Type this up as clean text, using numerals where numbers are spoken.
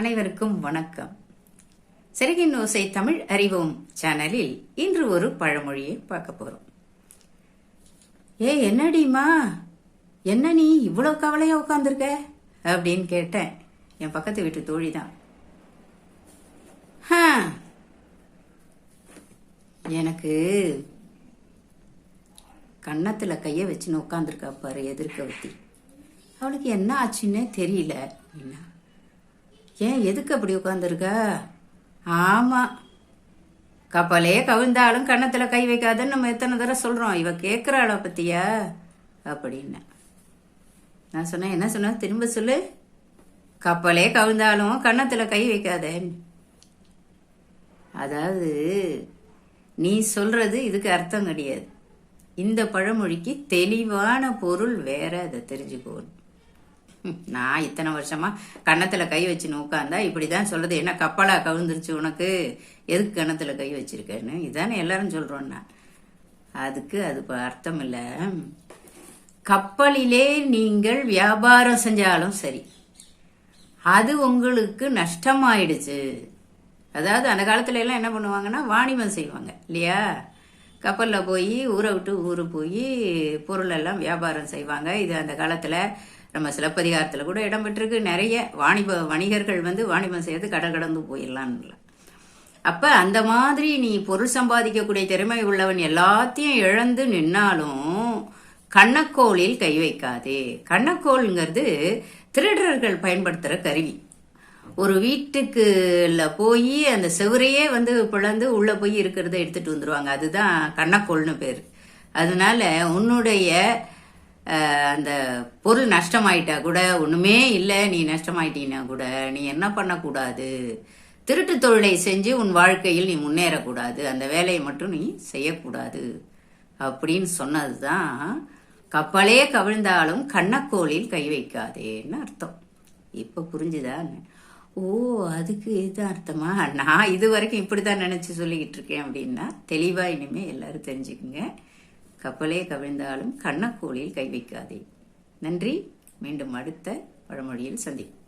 அனைவருக்கும் வணக்கம். சிறகின் ஓசை தமிழ் அறிவோம் சேனலில் இன்று ஒரு பழமொழியை பார்க்க போறோம். என்னடிமா, என்ன நீ இவ்வளவு கவலையா உட்கார்ந்துருக்க அப்படின்னு கேட்டேன். என் பக்கத்து வீட்டு தோழிதான். எனக்கு கன்னத்துல கைய வச்சுன்னு உட்காந்துருக்கா பாரு எதிர்க்க வத்தி. அவளுக்கு என்ன ஆச்சுன்னே தெரியல. என்ன ஏன் எதுக்கு அப்படி உட்காந்துருக்க? ஆமா, கப்பலே கவிழ்ந்தாலும் கன்னத்துல கை வைக்காதுன்னு நம்ம எத்தனை தடவை சொல்றோம். இவ கேட்கிறாள பத்தியா அப்படின்னு நான் சொன்னேன். என்ன சொன்ன? திரும்ப சொல்லு. கப்பலே கவிழ்ந்தாலும் கன்னத்துல கை வைக்காதேன்னு. அதாவது நீ சொல்றது இதுக்கு அர்த்தம் கிடையாது. இந்த பழமொழிக்கு தெளிவான பொருள் வேற, அதை தெரிஞ்சுக்கோணும். நான் இத்தனை வருஷமா கன்னத்துல கை வச்சுன்னு உட்காந்தா இப்படிதான் சொல்றது. என்ன கப்பலா கவிழ்ந்துருச்சு உனக்கு, எதுக்கு கன்னத்துல கை வச்சிருக்கேன்னு இதானே எல்லாரும் சொல்றோம்னா. அதுக்கு அது அர்த்தம் இல்ல. கப்பலிலே நீங்கள் வியாபாரம் செஞ்சாலும் சரி, அது உங்களுக்கு நஷ்டமாயிடுச்சு. அதாவது அந்த காலத்துல எல்லாம் என்ன பண்ணுவாங்கன்னா வாணிபம் செய்வாங்க இல்லையா. கப்பல்ல போய் ஊரை விட்டு ஊரு போய் பொருள் எல்லாம் வியாபாரம் செய்வாங்க. இது அந்த காலத்துல நம்ம சிலப்பதிகாரத்துல கூட இடம்பெற்றிருக்கு. நிறைய வணிகர்கள் வாணிபம் செய்யறது கடந்து போயிடலான்னு. அப்ப அந்த மாதிரி நீ பொருள் சம்பாதிக்கக்கூடிய திறமை உள்ளவன் எல்லாத்தையும் இழந்து நின்னாலும் கண்ணக்கோளில் கை வைக்காதே. கண்ணக்கோள்ங்கிறது திருடர்கள் பயன்படுத்துற கருவி. ஒரு வீட்டுக்குள்ள போய் அந்த செவரையே பிளந்து உள்ள போய் இருக்கிறத எடுத்துட்டு வந்துருவாங்க. அதுதான் கண்ணக்கோள்னு பேரு. அதனால உன்னுடைய அந்த பொருள் நஷ்டமாயிட்டா கூட, ஒண்ணுமே இல்லை நீ நஷ்டமாயிட்டீன்னா கூட நீ என்ன பண்ணக்கூடாது, திருட்டு தொழிலை செஞ்சு உன் வாழ்க்கையில் நீ முன்னேறக்கூடாது, அந்த வேலையை மட்டும் நீ செய்யக்கூடாது அப்படின்னு சொன்னதுதான் கப்பலே கவிழ்ந்தாலும் கண்ணக்கோளில் கை வைக்காதேன்னு அர்த்தம். இப்ப புரிஞ்சுதா? ஓ, அதுக்கு இதுதான் அர்த்தமா? நான் இது வரைக்கும் இப்படிதான் நினைச்சு சொல்லிக்கிட்டு இருக்கேன் அப்படின்னா தெளிவா இனிமே எல்லாரும் தெரிஞ்சுக்குங்க. கப்பலே கவிழ்ந்தாலும் கண்ணக்கோளில் கை வைக்காதே. நன்றி. மீண்டும் அடுத்த பழமொழியில் சந்திப்போம்.